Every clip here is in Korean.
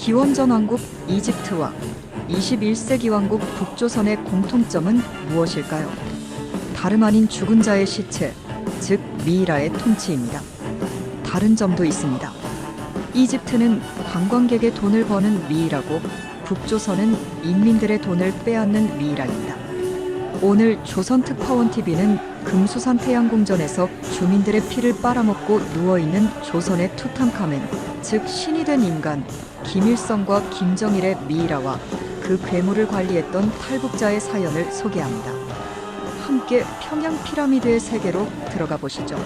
기원전 왕국 이집트와 21세기 왕국 북조선의 공통점은 무엇일까요? 다름 아닌 죽은 자의 시체, 즉 미이라의 통치입니다. 다른 점도 있습니다. 이집트는 관광객의 돈을 버는 미이라고 북조선은 인민들의 돈을 빼앗는 미이라입니다. 오늘 조선특파원TV는 금수산 태양궁전에서 주민들의 피를 빨아먹고 누워있는 조선의 투탕카멘, 즉 신이 된 인간 김일성과 김정일의 미이라와 그 괴물을 관리했던 탈북자의 사연을 소개합니다. 함께 평양 피라미드의 세계로 들어가 보시죠.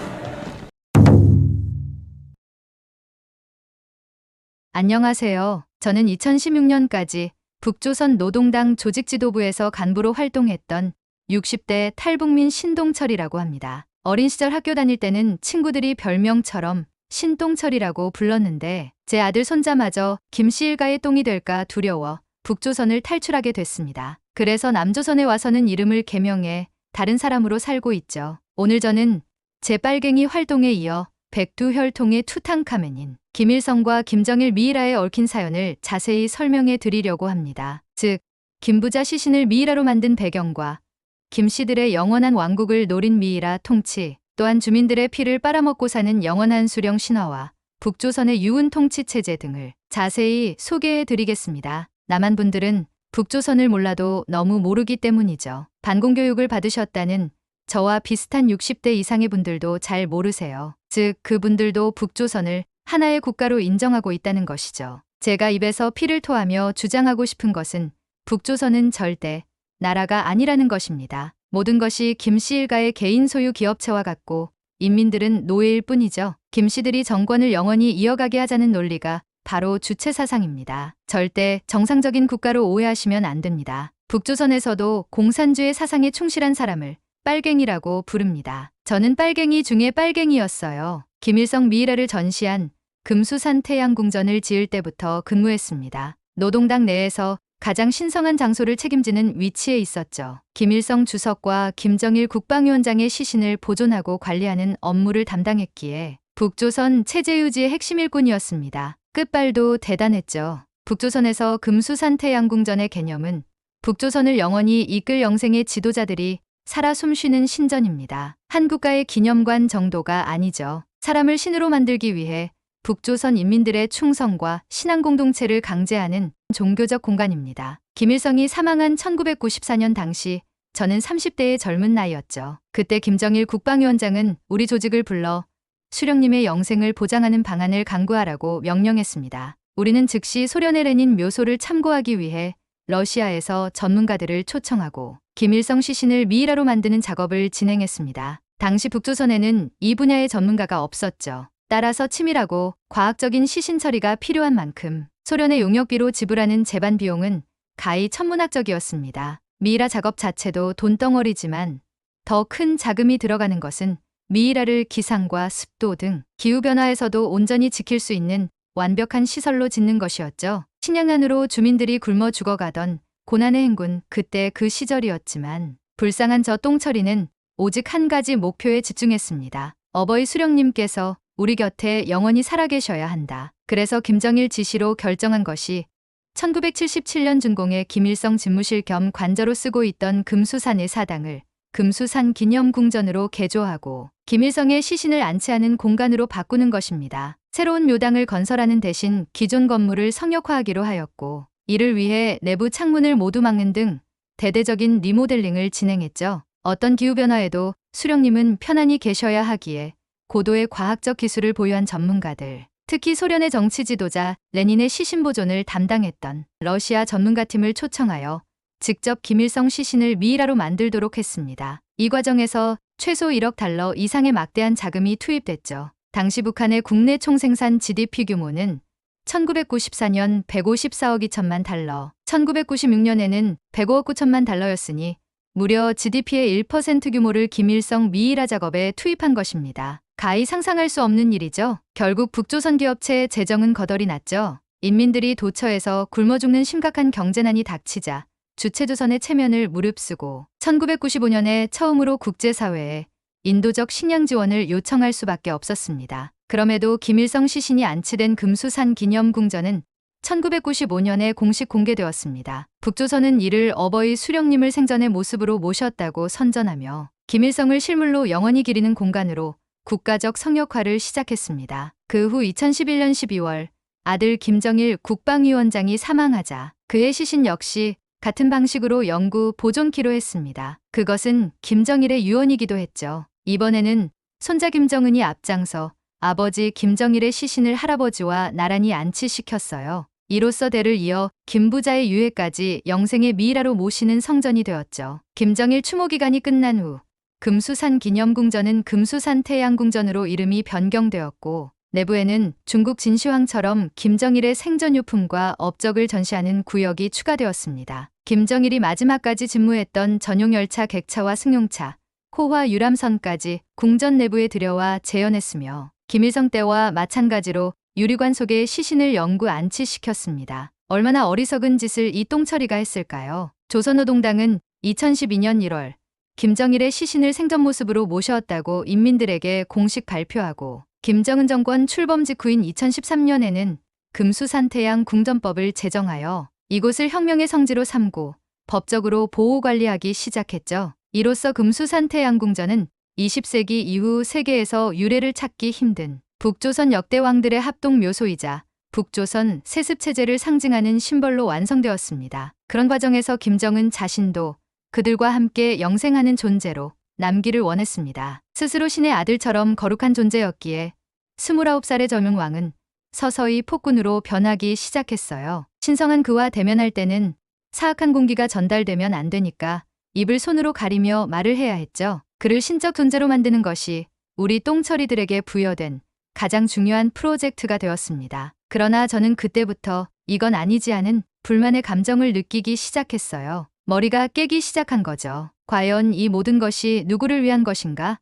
안녕하세요. 저는 2016년까지 북조선 노동당 조직지도부에서 간부로 활동했던 60대 탈북민 신동철이라고 합니다. 어린 시절 학교 다닐 때는 친구들이 별명처럼 신똥철이라고 불렀는데 제 아들 손자마저 김씨 일가의 똥이 될까 두려워 북조선을 탈출하게 됐습니다. 그래서 남조선에 와서는 이름을 개명해 다른 사람으로 살고 있죠. 오늘 저는 제 빨갱이 활동에 이어 백두혈통의 투탕카멘인 김일성과 김정일 미이라에 얽힌 사연을 자세히 설명해 드리려고 합니다. 즉, 김부자 시신을 미이라로 만든 배경과 김씨들의 영원한 왕국을 노린 미이라 통치, 또한 주민들의 피를 빨아먹고 사는 영원한 수령 신화와 북조선의 유은 통치 체제 등을 자세히 소개해 드리겠습니다. 남한 분들은 북조선을 몰라도 너무 모르기 때문이죠. 반공교육을 받으셨다는 저와 비슷한 60대 이상의 분들도 잘 모르세요. 즉, 그분들도 북조선을 하나의 국가로 인정하고 있다는 것이죠. 제가 입에서 피를 토하며 주장하고 싶은 것은 북조선은 절대 나라가 아니라는 것입니다. 모든 것이 김씨 일가의 개인 소유 기업체와 같고 인민들은 노예일 뿐이죠. 김씨들이 정권을 영원히 이어가게 하자는 논리가 바로 주체 사상입니다. 절대 정상적인 국가로 오해하시면 안 됩니다. 북조선에서도 공산주의 사상에 충실한 사람을 빨갱이라고 부릅니다. 저는 빨갱이 중에 빨갱이였어요. 김일성 미이라를 전시한 금수산 태양궁전을 지을 때부터 근무했습니다. 노동당 내에서 가장 신성한 장소를 책임지는 위치에 있었죠. 김일성 주석과 김정일 국방위원장의 시신을 보존하고 관리하는 업무를 담당했기에 북조선 체제 유지의 핵심 일꾼이었습니다. 끝발도 대단했죠. 북조선에서 금수산 태양궁전의 개념은 북조선을 영원히 이끌 영생의 지도자들이 살아 숨쉬는 신전입니다. 한 국가의 기념관 정도가 아니죠. 사람을 신으로 만들기 위해 북조선 인민들의 충성과 신앙 공동체를 강제하는 종교적 공간입니다. 김일성이 사망한 1994년 당시 저는 30대의 젊은 나이였죠. 그때 김정일 국방위원장은 우리 조직을 불러 수령님의 영생을 보장하는 방안을 강구하라고 명령했습니다. 우리는 즉시 소련의 레닌 묘소를 참고하기 위해 러시아에서 전문가들을 초청하고 김일성 시신을 미이라로 만드는 작업을 진행했습니다. 당시 북조선에는 이 분야의 전문가가 없었죠. 따라서 치밀하고 과학적인 시신 처리가 필요한 만큼 소련의 용역비로 지불하는 제반 비용은 가히 천문학적이었습니다. 미이라 작업 자체도 돈덩어리지만 더 큰 자금이 들어가는 것은 미이라를 기상과 습도 등 기후변화에서도 온전히 지킬 수 있는 완벽한 시설로 짓는 것이었죠. 식량난으로 주민들이 굶어 죽어가던 고난의 행군, 그때 그 시절이었지만 불쌍한 저 똥처리는 오직 한 가지 목표에 집중했습니다. 어버이 수령님께서 우리 곁에 영원히 살아계셔야 한다. 그래서 김정일 지시로 결정한 것이 1977년 준공의 김일성 집무실 겸 관저로 쓰고 있던 금수산의 사당을 금수산 기념궁전으로 개조하고 김일성의 시신을 안치하는 공간으로 바꾸는 것입니다. 새로운 묘당을 건설하는 대신 기존 건물을 성역화하기로 하였고 이를 위해 내부 창문을 모두 막는 등 대대적인 리모델링을 진행했죠. 어떤 기후변화에도 수령님은 편안히 계셔야 하기에 고도의 과학적 기술을 보유한 전문가들, 특히 소련의 정치 지도자 레닌의 시신 보존을 담당했던 러시아 전문가팀을 초청하여 직접 김일성 시신을 미이라로 만들도록 했습니다. 이 과정에서 최소 1억 달러 이상의 막대한 자금이 투입됐죠. 당시 북한의 국내 총생산 GDP 규모는 1994년 154억 2천만 달러, 1996년에는 105억 9천만 달러였으니 무려 GDP의 1% 규모를 김일성 미이라 작업에 투입한 것입니다. 가히 상상할 수 없는 일이죠. 결국 북조선 기업체의 재정은 거덜이 났죠. 인민들이 도처에서 굶어 죽는 심각한 경제난이 닥치자 주체조선의 체면을 무릅쓰고 1995년에 처음으로 국제사회에 인도적 식량 지원을 요청할 수밖에 없었습니다. 그럼에도 김일성 시신이 안치된 금수산 기념궁전은 1995년에 공식 공개되었습니다. 북조선은 이를 어버이 수령님을 생전의 모습으로 모셨다고 선전하며 김일성을 실물로 영원히 기리는 공간으로 국가적 성역화를 시작했습니다. 그 후 2011년 12월 아들 김정일 국방위원장이 사망하자 그의 시신 역시 같은 방식으로 영구 보존키로 했습니다. 그것은 김정일의 유언이기도 했죠. 이번에는 손자 김정은이 앞장서 아버지 김정일의 시신을 할아버지와 나란히 안치시켰어요. 이로써 대를 이어 김부자의 유해까지 영생의 미이라로 모시는 성전이 되었죠. 김정일 추모 기간이 끝난 후 금수산 기념궁전은 금수산 태양궁전으로 이름이 변경되었고 내부에는 중국 진시황처럼 김정일의 생전유품과 업적을 전시하는 구역이 추가되었습니다. 김정일이 마지막까지 집무했던 전용열차 객차와 승용차, 호화 유람선까지 궁전 내부에 들여와 재현했으며 김일성 때와 마찬가지로 유리관 속에 시신을 영구 안치시켰습니다. 얼마나 어리석은 짓을 이 똥처리가 했을까요? 조선노동당은 2012년 1월 김정일의 시신을 생전 모습으로 모셔왔다고 인민들에게 공식 발표하고 김정은 정권 출범 직후인 2013년에는 금수산태양 궁전법을 제정하여 이곳을 혁명의 성지로 삼고 법적으로 보호관리하기 시작했죠. 이로써 금수산태양궁전은 20세기 이후 세계에서 유래를 찾기 힘든 북조선 역대 왕들의 합동 묘소이자 북조선 세습체제를 상징하는 심벌로 완성되었습니다. 그런 과정에서 김정은 자신도 그들과 함께 영생하는 존재로 남기를 원했습니다. 스스로 신의 아들처럼 거룩한 존재였기에 29살의 젊은 왕은 서서히 폭군으로 변하기 시작했어요. 신성한 그와 대면할 때는 사악한 공기가 전달되면 안 되니까 입을 손으로 가리며 말을 해야 했죠. 그를 신적 존재로 만드는 것이 우리 똥처리들에게 부여된 가장 중요한 프로젝트가 되었습니다. 그러나 저는 그때부터 이건 아니지 하는 불만의 감정을 느끼기 시작했어요. 머리가 깨기 시작한 거죠. 과연 이 모든 것이 누구를 위한 것인가?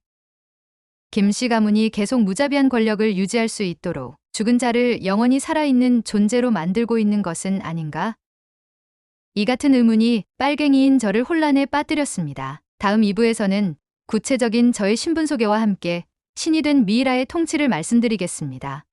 김씨 가문이 계속 무자비한 권력을 유지할 수 있도록 죽은 자를 영원히 살아있는 존재로 만들고 있는 것은 아닌가? 이 같은 의문이 빨갱이인 저를 혼란에 빠뜨렸습니다. 다음 2부에서는 구체적인 저의 신분 소개와 함께 신이 된 미이라의 통치를 말씀드리겠습니다.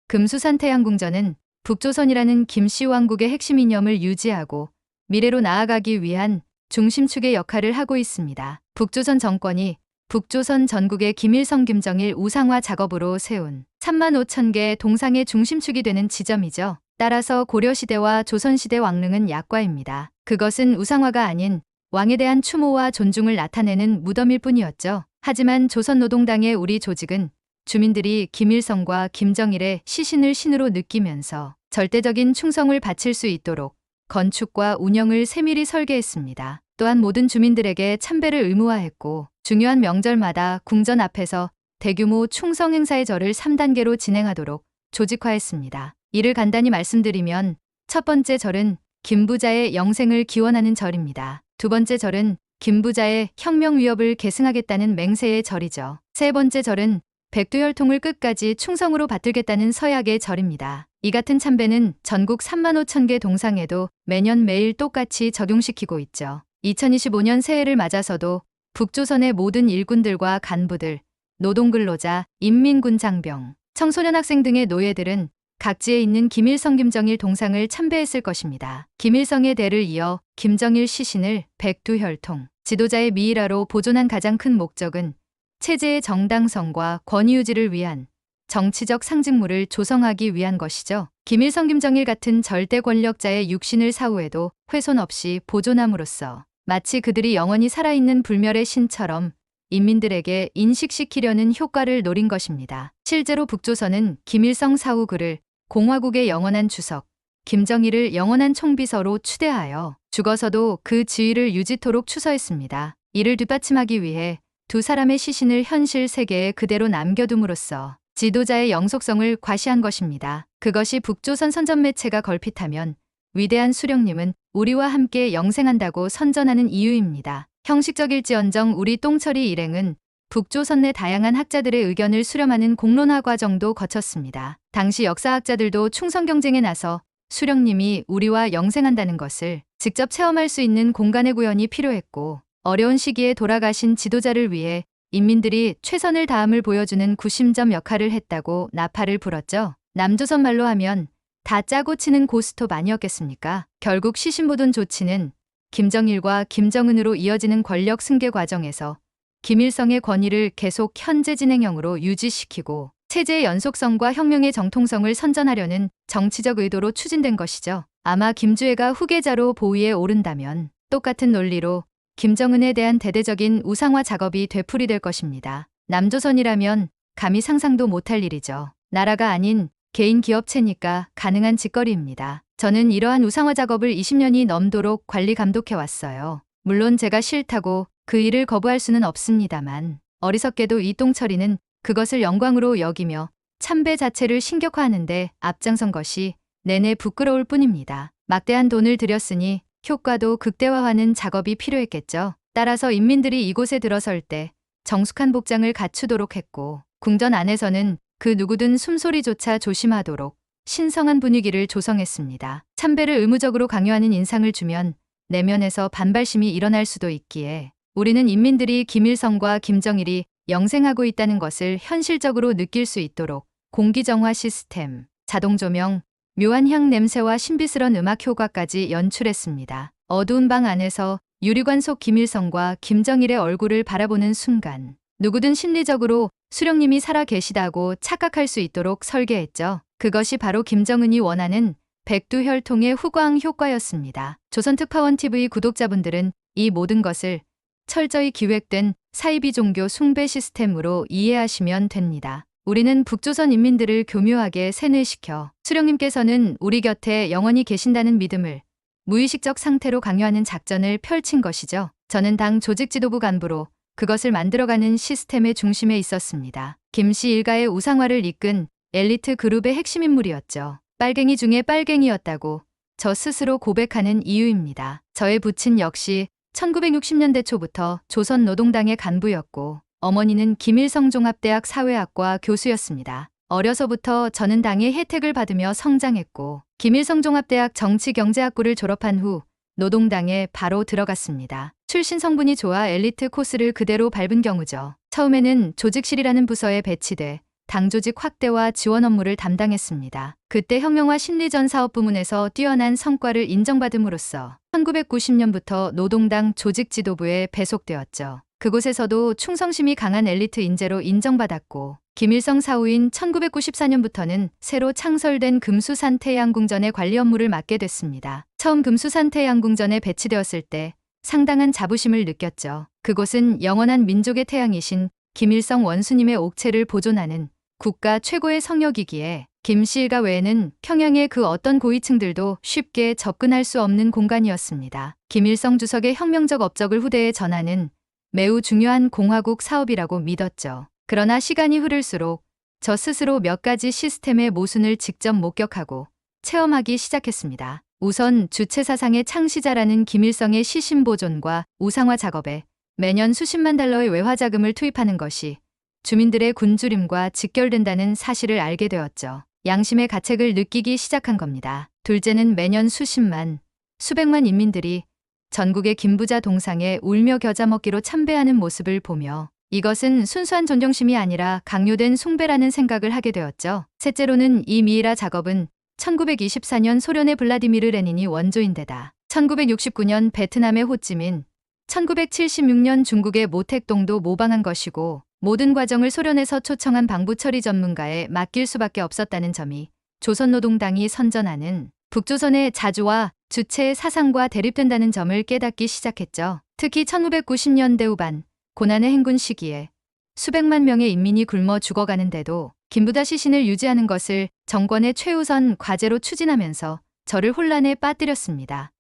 금수산태양궁전은 북조선이라는 김씨 왕국의 핵심 이념을 유지하고 미래로 나아가기 위한 중심축의 역할을 하고 있습니다. 북조선 정권이 북조선 전국의 김일성 김정일 우상화 작업으로 세운 35,000개 동상의 중심축이 되는 지점이죠. 따라서 고려시대와 조선시대 왕릉은 약과입니다. 그것은 우상화가 아닌 왕에 대한 추모와 존중을 나타내는 무덤일 뿐이었죠. 하지만 조선노동당의 우리 조직은 주민들이 김일성과 김정일의 시신을 신으로 느끼면서 절대적인 충성을 바칠 수 있도록 건축과 운영을 세밀히 설계했습니다. 또한 모든 주민들에게 참배를 의무화했고 중요한 명절마다 궁전 앞에서 대규모 충성 행사의 절을 3단계로 진행하도록 조직화했습니다. 이를 간단히 말씀드리면 첫 번째 절은 김부자의 영생을 기원하는 절입니다. 두 번째 절은 김부자의 혁명 위협을 계승하겠다는 맹세의 절이죠. 세 번째 절은 백두혈통을 끝까지 충성으로 받들겠다는 서약의 절입니다. 이 같은 참배는 전국 35,000개 동상에도 매년 매일 똑같이 적용시키고 있죠. 2025년 새해를 맞아서도 북조선의 모든 일꾼들과 간부들, 노동근로자, 인민군장병, 청소년 학생 등의 노예들은 각지에 있는 김일성 김정일 동상을 참배했을 것입니다. 김일성의 대를 이어 김정일 시신을 백두혈통, 지도자의 미이라로 보존한 가장 큰 목적은 체제의 정당성과 권위 유지를 위한 정치적 상징물을 조성하기 위한 것이죠. 김일성 김정일 같은 절대 권력자의 육신을 사후에도 훼손 없이 보존함으로써 마치 그들이 영원히 살아있는 불멸의 신처럼 인민들에게 인식시키려는 효과를 노린 것입니다. 실제로 북조선은 김일성 사후 그를 공화국의 영원한 주석, 김정일을 영원한 총비서로 추대하여 죽어서도 그 지위를 유지토록 추서했습니다. 이를 뒷받침하기 위해 두 사람의 시신을 현실 세계에 그대로 남겨둠으로써 지도자의 영속성을 과시한 것입니다. 그것이 북조선 선전 매체가 걸핏하면 위대한 수령님은 우리와 함께 영생한다고 선전하는 이유입니다. 형식적일지언정 우리 똥처리 일행은 북조선 내 다양한 학자들의 의견을 수렴하는 공론화 과정도 거쳤습니다. 당시 역사학자들도 충성 경쟁에 나서 수령님이 우리와 영생한다는 것을 직접 체험할 수 있는 공간의 구현이 필요했고 어려운 시기에 돌아가신 지도자를 위해 인민들이 최선을 다함을 보여주는 구심점 역할을 했다고 나팔을 불었죠. 남조선 말로 하면 다 짜고 치는 고스톱 아니었겠습니까? 결국 시신보돈 조치는 김정일과 김정은으로 이어지는 권력 승계 과정에서 김일성의 권위를 계속 현재 진행형으로 유지시키고 체제의 연속성과 혁명의 정통성을 선전하려는 정치적 의도로 추진된 것이죠. 아마 김주애가 후계자로 보위에 오른다면 똑같은 논리로 김정은에 대한 대대적인 우상화 작업이 되풀이될 것입니다. 남조선이라면 감히 상상도 못할 일이죠. 나라가 아닌 개인 기업체니까 가능한 짓거리입니다. 저는 이러한 우상화 작업을 20년이 넘도록 관리 감독해 왔어요. 물론 제가 싫다고 그 일을 거부할 수는 없습니다만 어리석게도 이똥철이는 그것을 영광으로 여기며 참배 자체를 신격화하는데 앞장선 것이 내내 부끄러울 뿐입니다. 막대한 돈을 들였으니 효과도 극대화하는 작업이 필요했겠죠. 따라서 인민들이 이곳에 들어설 때 정숙한 복장을 갖추도록 했고 궁전 안에서는 그 누구든 숨소리조차 조심하도록 신성한 분위기를 조성했습니다. 참배를 의무적으로 강요하는 인상을 주면 내면에서 반발심이 일어날 수도 있기에 우리는 인민들이 김일성과 김정일이 영생하고 있다는 것을 현실적으로 느낄 수 있도록 공기정화 시스템, 자동조명, 묘한 향 냄새와 신비스런 음악 효과까지 연출했습니다. 어두운 방 안에서 유리관 속 김일성과 김정일의 얼굴을 바라보는 순간 누구든 심리적으로 수령님이 살아 계시다고 착각할 수 있도록 설계했죠. 그것이 바로 김정은이 원하는 백두혈통의 후광 효과였습니다. 조선특파원TV 구독자분들은 이 모든 것을 철저히 기획된 사이비 종교 숭배 시스템으로 이해하시면 됩니다. 우리는 북조선 인민들을 교묘하게 세뇌시켜 수령님께서는 우리 곁에 영원히 계신다는 믿음을 무의식적 상태로 강요하는 작전을 펼친 것이죠. 저는 당 조직지도부 간부로 그것을 만들어가는 시스템의 중심에 있었습니다. 김씨 일가의 우상화를 이끈 엘리트 그룹의 핵심 인물이었죠. 빨갱이 중에 빨갱이였다고 저 스스로 고백하는 이유입니다. 저의 부친 역시 1960년대 초부터 조선노동당의 간부였고 어머니는 김일성 종합대학 사회학과 교수였습니다. 어려서부터 저는 당의 혜택을 받으며 성장했고 김일성 종합대학 정치경제학부를 졸업한 후 노동당에 바로 들어갔습니다. 출신 성분이 좋아 엘리트 코스를 그대로 밟은 경우죠. 처음에는 조직실이라는 부서에 배치돼 당 조직 확대와 지원 업무를 담당했습니다. 그때 혁명화 심리전 사업 부문에서 뛰어난 성과를 인정받음으로써 1990년부터 노동당 조직지도부에 배속되었죠. 그곳에서도 충성심이 강한 엘리트 인재로 인정받았고 김일성 사후인 1994년부터는 새로 창설된 금수산 태양궁전의 관리 업무를 맡게 됐습니다. 처음 금수산 태양궁전에 배치되었을 때 상당한 자부심을 느꼈죠. 그곳은 영원한 민족의 태양이신 김일성 원수님의 옥체를 보존하는 국가 최고의 성역이기에 김씨 일가 외에는 평양의 그 어떤 고위층들도 쉽게 접근할 수 없는 공간이었습니다. 김일성 주석의 혁명적 업적을 후대에 전하는 매우 중요한 공화국 사업이라고 믿었죠. 그러나 시간이 흐를수록 저 스스로 몇 가지 시스템의 모순을 직접 목격하고 체험하기 시작했습니다. 우선 주체사상의 창시자라는 김일성의 시신 보존과 우상화 작업에 매년 수십만 달러의 외화자금을 투입하는 것이 주민들의 굶주림과 직결된다는 사실을 알게 되었죠. 양심의 가책을 느끼기 시작한 겁니다. 둘째는 매년 수십만, 수백만 인민들이 전국의 김부자 동상에 울며 겨자 먹기로 참배하는 모습을 보며 이것은 순수한 존경심이 아니라 강요된 숭배라는 생각을 하게 되었죠. 셋째로는 이 미이라 작업은 1924년 소련의 블라디미르 레닌이 원조인데다 1969년 베트남의 호찌민, 1976년 중국의 모택동도 모방한 것이고 모든 과정을 소련에서 초청한 방부 처리 전문가에 맡길 수밖에 없었다는 점이 조선노동당이 선전하는 북조선의 자주와 주체의 사상과 대립된다는 점을 깨닫기 시작했죠. 특히 1990년대 후반 고난의 행군 시기에 수백만 명의 인민이 굶어 죽어가는데도 김부자 시신을 유지하는 것을 정권의 최우선 과제로 추진하면서 저를 혼란에 빠뜨렸습니다.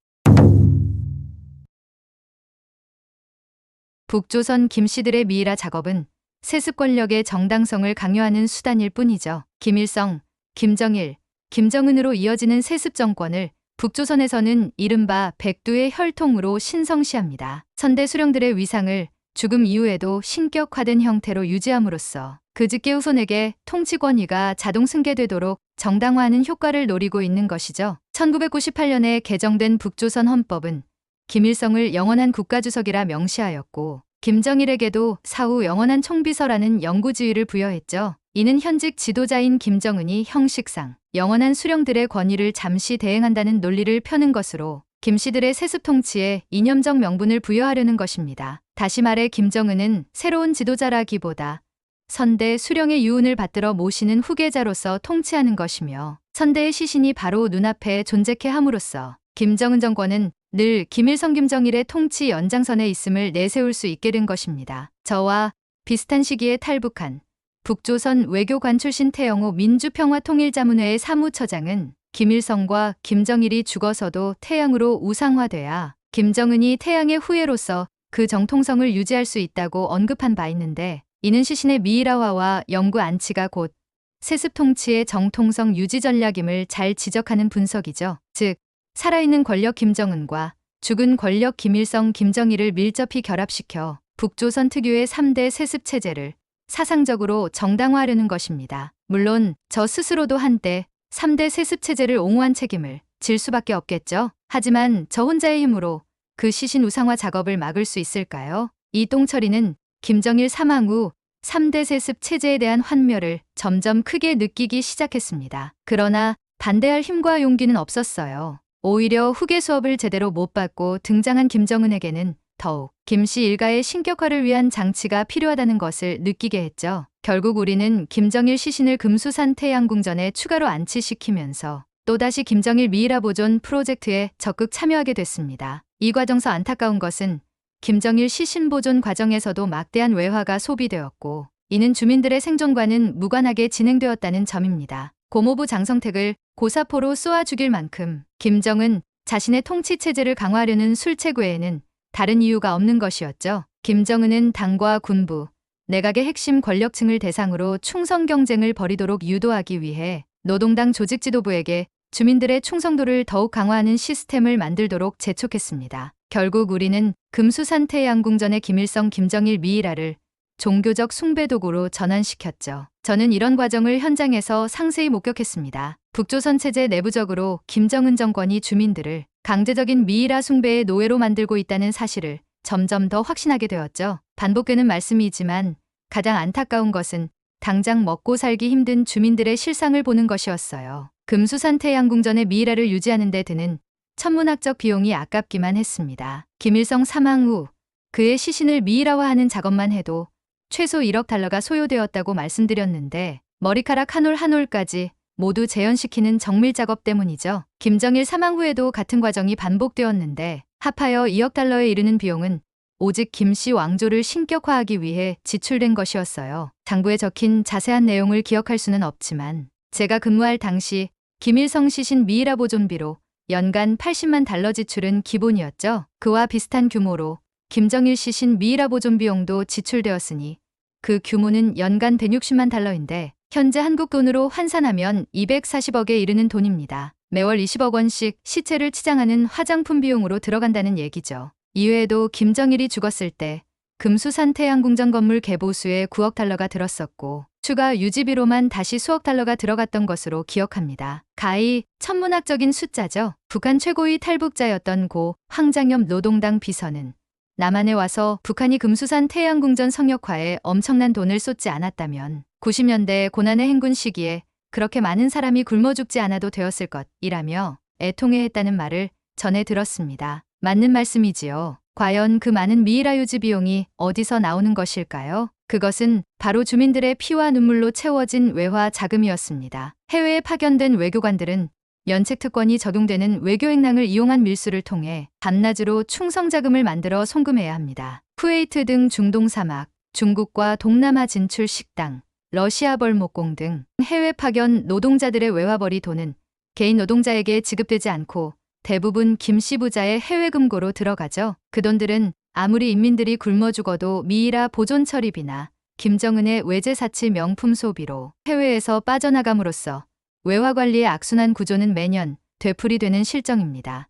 북조선 김씨들의 미이라 작업은 세습 권력의 정당성을 강요하는 수단일 뿐이죠. 김일성, 김정일, 김정은으로 이어지는 세습 정권을 북조선에서는 이른바 백두의 혈통으로 신성시합니다. 선대 수령들의 위상을 죽음 이후에도 신격화된 형태로 유지함으로써 그즈께 후손에게 통치 권위가 자동 승계되도록 정당화하는 효과를 노리고 있는 것이죠. 1998년에 개정된 북조선 헌법은 김일성을 영원한 국가주석이라 명시하였고 김정일에게도 사후 영원한 총비서라는 영구 지위를 부여했죠. 이는 현직 지도자인 김정은이 형식상 영원한 수령들의 권위를 잠시 대행한다는 논리를 펴는 것으로 김씨들의 세습 통치에 이념적 명분을 부여하려는 것입니다. 다시 말해 김정은은 새로운 지도자라기보다 선대 수령의 유운을 받들어 모시는 후계자로서 통치하는 것이며 선대의 시신이 바로 눈앞에 존재케 함으로써 김정은 정권은 늘 김일성 김정일의 통치 연장선에 있음을 내세울 수 있게 된 것입니다. 저와 비슷한 시기에 탈북한 북조선 외교관 출신 태영호 민주평화통일자문회의 사무처장은 김일성과 김정일이 죽어서도 태양으로 우상화돼야 김정은이 태양의 후예로서 그 정통성을 유지할 수 있다고 언급한 바 있는데, 이는 시신의 미일화와 영구 안치가 곧 세습 통치의 정통성 유지 전략임을 잘 지적하는 분석이죠. 즉, 살아있는 권력 김정은과 죽은 권력 김일성 김정일을 밀접히 결합시켜 북조선 특유의 3대 세습 체제를 사상적으로 정당화하려는 것입니다. 물론 저 스스로도 한때 3대 세습 체제를 옹호한 책임을 질 수밖에 없겠죠. 하지만 저 혼자의 힘으로 그 시신 우상화 작업을 막을 수 있을까요? 이똥철이는 김정일 사망 후 3대 세습 체제에 대한 환멸을 점점 크게 느끼기 시작했습니다. 그러나 반대할 힘과 용기는 없었어요. 오히려 후계 수업을 제대로 못 받고 등장한 김정은에게는 더욱 김씨 일가의 신격화를 위한 장치가 필요하다는 것을 느끼게 했죠. 결국 우리는 김정일 시신을 금수산 태양궁전에 추가로 안치시키면서 또다시 김정일 미일화 보존 프로젝트에 적극 참여하게 됐습니다. 이 과정에서 안타까운 것은 김정일 시신 보존 과정에서도 막대한 외화가 소비되었고, 이는 주민들의 생존과는 무관하게 진행되었다는 점입니다. 고모부 장성택을 고사포로 쏘아 죽일 만큼 김정은 자신의 통치 체제를 강화하려는 술책 외에는 다른 이유가 없는 것이었죠. 김정은은 당과 군부, 내각의 핵심 권력층을 대상으로 충성 경쟁을 벌이도록 유도하기 위해 노동당 조직 지도부에게 주민들의 충성도를 더욱 강화하는 시스템을 만들도록 재촉했습니다. 결국 우리는 금수산 태양궁전의 김일성 김정일 미일화를 종교적 숭배 도구로 전환시켰죠. 저는 이런 과정을 현장에서 상세히 목격했습니다. 북조선 체제 내부적으로 김정은 정권이 주민들을 강제적인 미일화 숭배의 노예로 만들고 있다는 사실을 점점 더 확신하게 되었죠. 반복되는 말씀이지만 가장 안타까운 것은 당장 먹고 살기 힘든 주민들의 실상을 보는 것이었어요. 금수산 태양궁전의 미일화를 유지하는 데 드는 천문학적 비용이 아깝기만 했습니다. 김일성 사망 후 그의 시신을 미일화하는 작업만 해도 최소 1억 달러가 소요되었다고 말씀드렸는데, 머리카락 한 올 한 올까지 모두 재현시키는 정밀 작업 때문이죠. 김정일 사망 후에도 같은 과정이 반복되었는데 합하여 2억 달러에 이르는 비용은 오직 김씨 왕조를 신격화하기 위해 지출된 것이었어요. 장부에 적힌 자세한 내용을 기억할 수는 없지만 제가 근무할 당시 김일성 시신 미일화 보존비로 연간 80만 달러 지출은 기본이었죠. 그와 비슷한 규모로 김정일 시신 미일화 보존 비용도 지출되었으니 그 규모는 연간 160만 달러인데 현재 한국 돈으로 환산하면 240억에 이르는 돈입니다. 매월 20억 원씩 시체를 치장하는 화장품 비용으로 들어간다는 얘기죠. 이외에도 김정일이 죽었을 때 금수산 태양궁전 건물 개보수에 9억 달러가 들었었고 추가 유지비로만 다시 수억 달러가 들어갔던 것으로 기억합니다. 가히 천문학적인 숫자죠. 북한 최고위 탈북자였던 고 황장엽 노동당 비서는 남한에 와서 북한이 금수산 태양궁전 성역화에 엄청난 돈을 쏟지 않았다면 90년대 고난의 행군 시기에 그렇게 많은 사람이 굶어 죽지 않아도 되었을 것이라며 애통해했다는 말을 전해 들었습니다. 맞는 말씀이지요. 과연 그 많은 미일화 유지 비용이 어디서 나오는 것일까요? 그것은 바로 주민들의 피와 눈물로 채워진 외화 자금이었습니다. 해외에 파견된 외교관들은 면책 특권이 적용되는 외교행랑을 이용한 밀수를 통해 밤낮으로 충성자금을 만들어 송금해야 합니다. 쿠웨이트 등 중동 사막, 중국과 동남아 진출 식당, 러시아 벌목공 등 해외 파견 노동자들의 외화벌이 돈은 개인 노동자에게 지급되지 않고 대부분 김씨 부자의 해외 금고로 들어가죠. 그 돈들은 아무리 인민들이 굶어 죽어도 미일화 보존 처리비나 김정은의 외제 사치 명품 소비로 해외에서 빠져나감으로써 외화 관리의 악순환 구조는 매년 되풀이되는 실정입니다.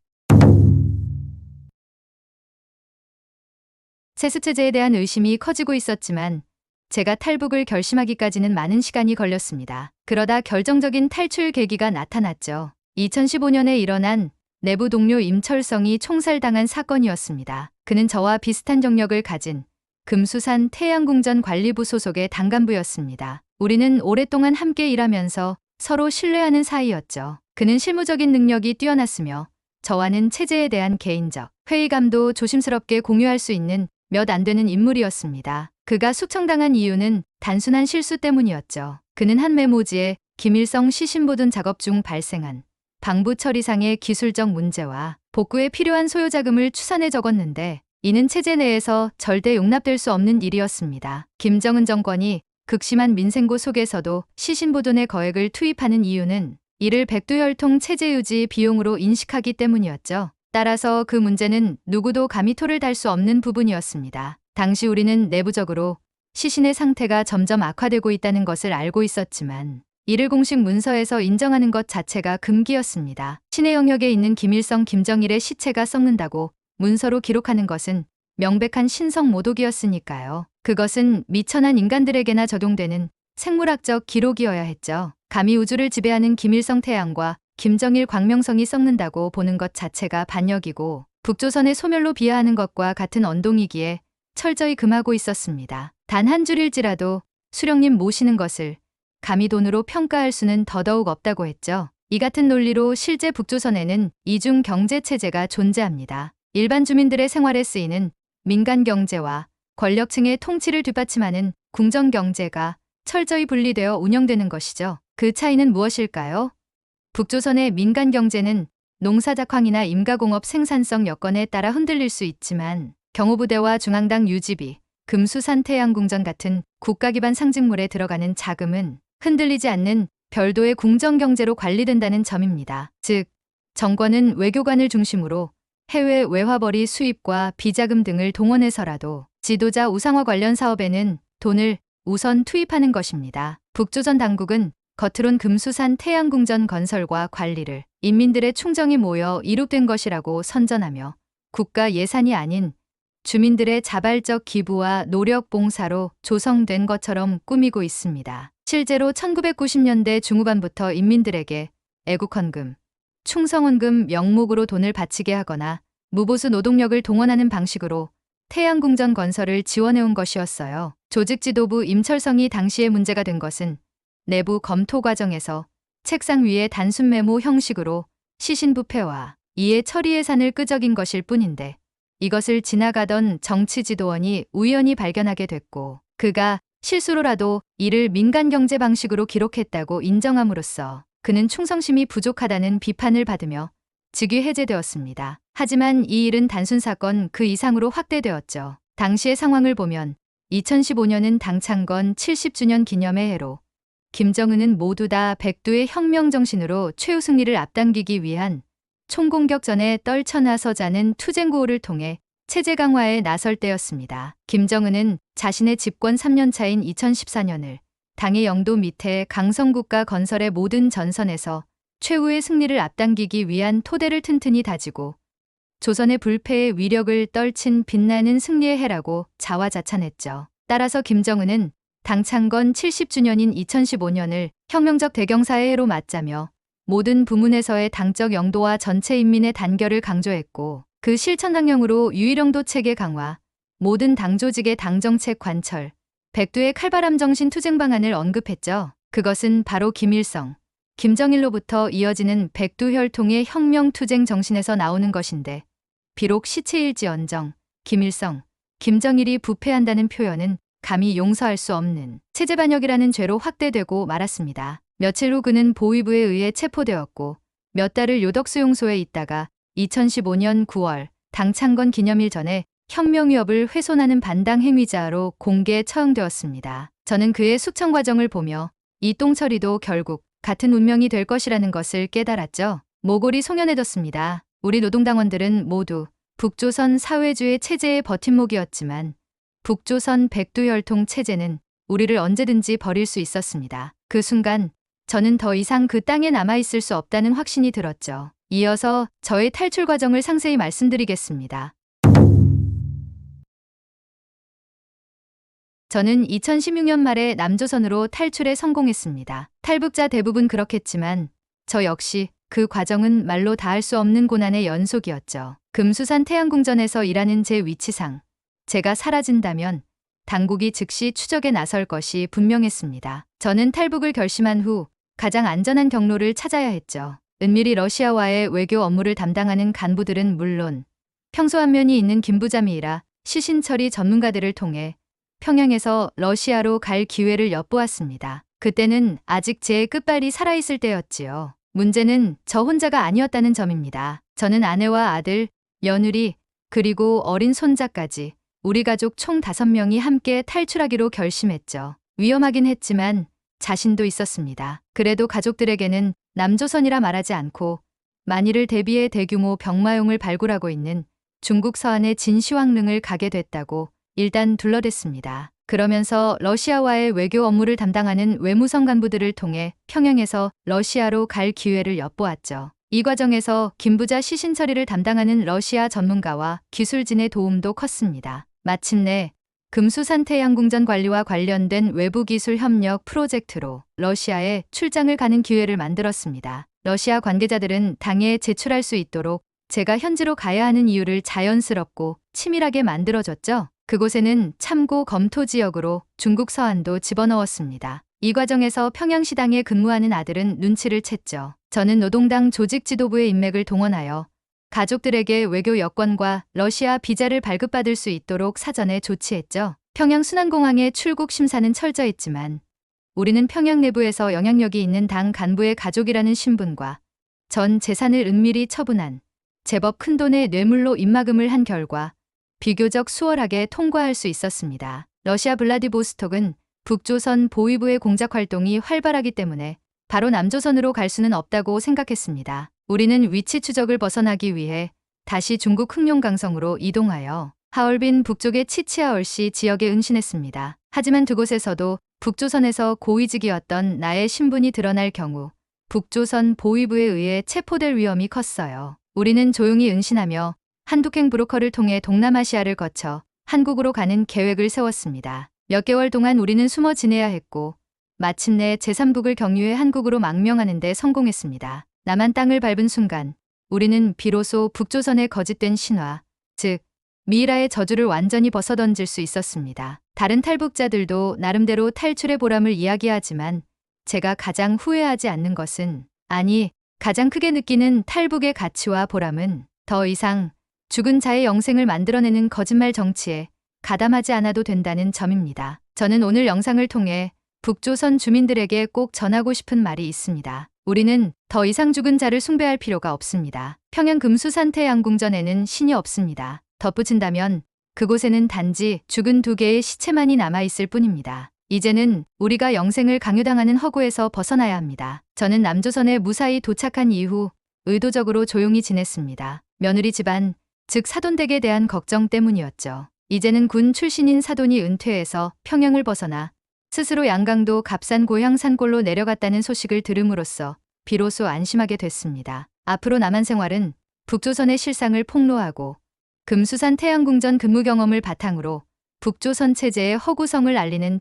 세습체제에 대한 의심이 커지고 있었지만 제가 탈북을 결심하기까지는 많은 시간이 걸렸습니다. 그러다 결정적인 탈출 계기가 나타났죠. 2015년에 일어난 내부 동료 임철성이 총살당한 사건이었습니다. 그는 저와 비슷한 경력을 가진 금수산 태양궁전 관리부 소속의 당간부였습니다. 우리는 오랫동안 함께 일하면서 서로 신뢰하는 사이였죠. 그는 실무적인 능력이 뛰어났으며 저와는 체제에 대한 개인적 회의감도 조심스럽게 공유할 수 있는 몇 안 되는 인물이었습니다. 그가 숙청당한 이유는 단순한 실수 때문이었죠. 그는 한 메모지에 김일성 시신 보존 작업 중 발생한 방부 처리상의 기술적 문제와 복구에 필요한 소요자금을 추산해 적었는데 이는 체제 내에서 절대 용납될 수 없는 일이었습니다. 김정은 정권이 극심한 민생고 속에서도 시신 보존에 거액을 투입하는 이유는 이를 백두혈통 체제 유지 비용으로 인식하기 때문이었죠. 따라서 그 문제는 누구도 감히 토를 달 수 없는 부분이었습니다. 당시 우리는 내부적으로 시신의 상태가 점점 악화되고 있다는 것을 알고 있었지만 이를 공식 문서에서 인정하는 것 자체가 금기였습니다. 신의 영역에 있는 김일성, 김정일의 시체가 썩는다고 문서로 기록하는 것은 명백한 신성 모독이었으니까요. 그것은 미천한 인간들에게나 적용되는 생물학적 기록이어야 했죠. 감히 우주를 지배하는 김일성 태양과 김정일 광명성이 썩는다고 보는 것 자체가 반역이고 북조선의 소멸로 비하하는 것과 같은 언동이기에 철저히 금하고 있었습니다. 단 한 줄일지라도 수령님 모시는 것을 감히 돈으로 평가할 수는 더더욱 없다고 했죠. 이 같은 논리로 실제 북조선에는 이중 경제 체제가 존재합니다. 일반 주민들의 생활에 쓰이는 민간 경제와 권력층의 통치를 뒷받침하는 궁정 경제가 철저히 분리되어 운영되는 것이죠. 그 차이는 무엇일까요? 북조선의 민간 경제는 농사작황이나 임가공업 생산성 여건에 따라 흔들릴 수 있지만 경호부대와 중앙당 유지비, 금수산 태양궁전 같은 국가 기반 상징물에 들어가는 자금은 흔들리지 않는 별도의 궁정경제로 관리된다는 점입니다. 즉, 정권은 외교관을 중심으로 해외 외화벌이 수입과 비자금 등을 동원해서라도 지도자 우상화 관련 사업에는 돈을 우선 투입하는 것입니다. 북조선 당국은 겉으론 금수산 태양궁전 건설과 관리를 인민들의 충정이 모여 이룩된 것이라고 선전하며 국가 예산이 아닌 주민들의 자발적 기부와 노력 봉사로 조성된 것처럼 꾸미고 있습니다. 실제로 1990년대 중후반부터 인민들에게 애국헌금, 충성헌금 명목으로 돈을 바치게 하거나 무보수 노동력을 동원하는 방식으로 태양궁전 건설을 지원해온 것이었어요. 조직지도부 임철성이 당시에 문제가 된 것은 내부 검토 과정에서 책상 위에 단순 메모 형식으로 시신 부패와 이해 처리 예산을 끄적인 것일 뿐인데 이것을 지나가던 정치지도원이 우연히 발견하게 됐고 그가 실수로라도 이를 민간 경제 방식으로 기록했다고 인정함으로써 그는 충성심이 부족하다는 비판을 받으며 직위 해제되었습니다. 하지만 이 일은 단순 사건 그 이상으로 확대되었죠. 당시의 상황을 보면 2015년은 당창건 70주년 기념의 해로 김정은은 모두 다 백두의 혁명 정신으로 최후 승리를 앞당기기 위한 총공격 전에 떨쳐나서자는 투쟁구호를 통해 체제 강화에 나설 때였습니다. 김정은은 자신의 집권 3년 차인 2014년을 당의 영도 밑에 강성국가 건설의 모든 전선에서 최후의 승리를 앞당기기 위한 토대를 튼튼히 다지고 조선의 불패의 위력을 떨친 빛나는 승리의 해라고 자화자찬했죠. 따라서 김정은은 당창건 70주년인 2015년을 혁명적 대경사의 해로 맞자며 모든 부문에서의 당적 영도와 전체 인민의 단결을 강조했고 그 실천당령으로 유일영도 체계 강화, 모든 당조직의 당정책 관철, 백두의 칼바람 정신 투쟁 방안을 언급했죠. 그것은 바로 김일성, 김정일로부터 이어지는 백두혈통의 혁명 투쟁 정신에서 나오는 것인데 비록 시체일지언정 김일성, 김정일이 부패한다는 표현은 감히 용서할 수 없는 체제 반역이라는 죄로 확대되고 말았습니다. 며칠 후 그는 보위부에 의해 체포되었고 몇 달을 요덕수용소에 있다가 2015년 9월 당창건 기념일 전에 혁명 위협을 훼손하는 반당 행위자로 공개 처형되었습니다. 저는 그의 숙청 과정을 보며 이 똥처리도 결국 같은 운명이 될 것이라는 것을 깨달았죠. 모골이 송연해졌습니다. 우리 노동당원들은 모두 북조선 사회주의 체제의 버팀목이었지만 북조선 백두혈통 체제는 우리를 언제든지 버릴 수 있었습니다. 그 순간 저는 더 이상 그 땅에 남아있을 수 없다는 확신이 들었죠. 이어서 저의 탈출 과정을 상세히 말씀드리겠습니다. 저는 2016년 말에 남조선으로 탈출에 성공했습니다. 탈북자 대부분 그렇겠지만 저 역시 그 과정은 말로 다할 수 없는 고난의 연속이었죠. 금수산 태양궁전에서 일하는 제 위치상 제가 사라진다면 당국이 즉시 추적에 나설 것이 분명했습니다. 저는 탈북을 결심한 후 가장 안전한 경로를 찾아야 했죠. 은밀히 러시아와의 외교 업무를 담당하는 간부들은 물론 평소 안면이 있는 김부자미이라 시신처리 전문가들을 통해 평양에서 러시아로 갈 기회를 엿보았습니다. 그때는 아직 제 끝발이 살아있을 때였지요. 문제는 저 혼자가 아니었다는 점입니다. 저는 아내와 아들, 며느리, 그리고 어린 손자까지 우리 가족 총 5명이 함께 탈출하기로 결심했죠. 위험하긴 했지만 자신도 있었습니다. 그래도 가족들에게는 남조선이라 말하지 않고 만일을 대비해 대규모 병마용을 발굴하고 있는 중국 서안의 진시황릉을 가게 됐다고 일단 둘러댔습니다. 그러면서 러시아와의 외교 업무를 담당하는 외무성 간부들을 통해 평양에서 러시아로 갈 기회를 엿보았죠. 이 과정에서 김부자 시신 처리를 담당하는 러시아 전문가와 기술진의 도움도 컸습니다. 마침내 금수산 태양궁전 관리와 관련된 외부 기술 협력 프로젝트로 러시아에 출장을 가는 기회를 만들었습니다. 러시아 관계자들은 당에 제출할 수 있도록 제가 현지로 가야 하는 이유를 자연스럽고 치밀하게 만들어줬죠. 그곳에는 참고 검토 지역으로 중국 서안도 집어넣었습니다. 이 과정에서 평양시당에 근무하는 아들은 눈치를 챘죠. 저는 노동당 조직 지도부의 인맥을 동원하여 가족들에게 외교 여권과 러시아 비자를 발급받을 수 있도록 사전에 조치했죠. 평양 순안공항의 출국 심사는 철저했지만 우리는 평양 내부에서 영향력이 있는 당 간부의 가족이라는 신분과 전 재산을 은밀히 처분한 제법 큰돈의 뇌물로 입막음을 한 결과 비교적 수월하게 통과할 수 있었습니다. 러시아 블라디보스톡은 북조선 보위부의 공작 활동이 활발하기 때문에 바로 남조선으로 갈 수는 없다고 생각했습니다. 우리는 위치 추적을 벗어나기 위해 다시 중국 흑룡강성으로 이동하여 하얼빈 북쪽의 치치하얼시 지역에 은신했습니다. 하지만 그곳에서도 북조선에서 고위직이었던 나의 신분이 드러날 경우 북조선 보위부에 의해 체포될 위험이 컸어요. 우리는 조용히 은신하며 한독행 브로커를 통해 동남아시아를 거쳐 한국으로 가는 계획을 세웠습니다. 몇 개월 동안 우리는 숨어 지내야 했고 마침내 제3국을 경유해 한국으로 망명하는 데 성공했습니다. 남한 땅을 밟은 순간 우리는 비로소 북조선의 거짓된 신화, 즉 미이라의 저주를 완전히 벗어던질 수 있었습니다. 다른 탈북자들도 나름대로 탈출의 보람을 이야기하지만 제가 가장 후회하지 않는 것은, 아니 가장 크게 느끼는 탈북의 가치와 보람은 더 이상 죽은 자의 영생을 만들어내는 거짓말 정치에 가담하지 않아도 된다는 점입니다. 저는 오늘 영상을 통해 북조선 주민들에게 꼭 전하고 싶은 말이 있습니다. 우리는 더 이상 죽은 자를 숭배할 필요가 없습니다. 평양 금수산 태양궁전에는 신이 없습니다. 덧붙인다면 그곳에는 단지 죽은 2개의 시체만이 남아있을 뿐입니다. 이제는 우리가 영생을 강요당하는 허구에서 벗어나야 합니다. 저는 남조선에 무사히 도착한 이후 의도적으로 조용히 지냈습니다. 며느리 집안, 즉 사돈댁에 대한 걱정 때문이었죠. 이제는 군 출신인 사돈이 은퇴해서 평양을 벗어나 스스로 양강도 값산 고향 산골로 내려갔다는 소식을 들음으로써 비로소 안심하게 됐습니다. 앞으로 남한 생활은 북조선의 실상을 폭로하고 금수산 태양궁전 근무 경험을 바탕으로 북조선 체제의 허구성을 알리는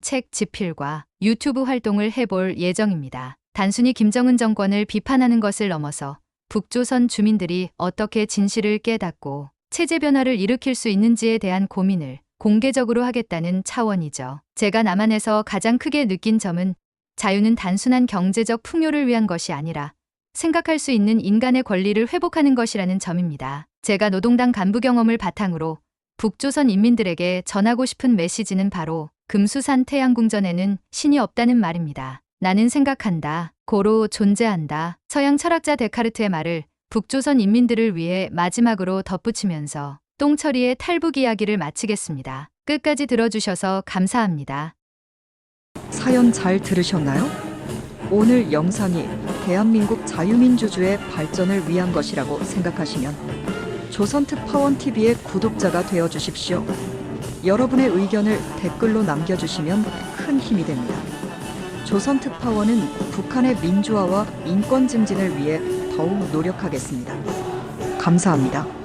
책 집필과 유튜브 활동을 해볼 예정입니다. 단순히 김정은 정권을 비판하는 것을 넘어서 북조선 주민들이 어떻게 진실을 깨닫고 체제 변화를 일으킬 수 있는지에 대한 고민을 공개적으로 하겠다는 차원이죠. 제가 남한에서 가장 크게 느낀 점은 자유는 단순한 경제적 풍요를 위한 것이 아니라 생각할 수 있는 인간의 권리를 회복하는 것이라는 점입니다. 제가 노동당 간부 경험을 바탕으로 북조선 인민들에게 전하고 싶은 메시지는 바로 금수산 태양궁전에는 신이 없다는 말입니다. 나는 생각한다. 고로 존재한다. 서양 철학자 데카르트의 말을 북조선 인민들을 위해 마지막으로 덧붙이면서 똥처리의 탈북 이야기를 마치겠습니다. 끝까지 들어주셔서 감사합니다. 사연 잘 들으셨나요? 오늘 영상이 대한민국 자유민주주의 발전을 위한 것이라고 생각하시면 조선특파원TV의 구독자가 되어주십시오. 여러분의 의견을 댓글로 남겨주시면 큰 힘이 됩니다. 조선특파원은 북한의 민주화와 인권 증진을 위해 더욱 노력하겠습니다. 감사합니다.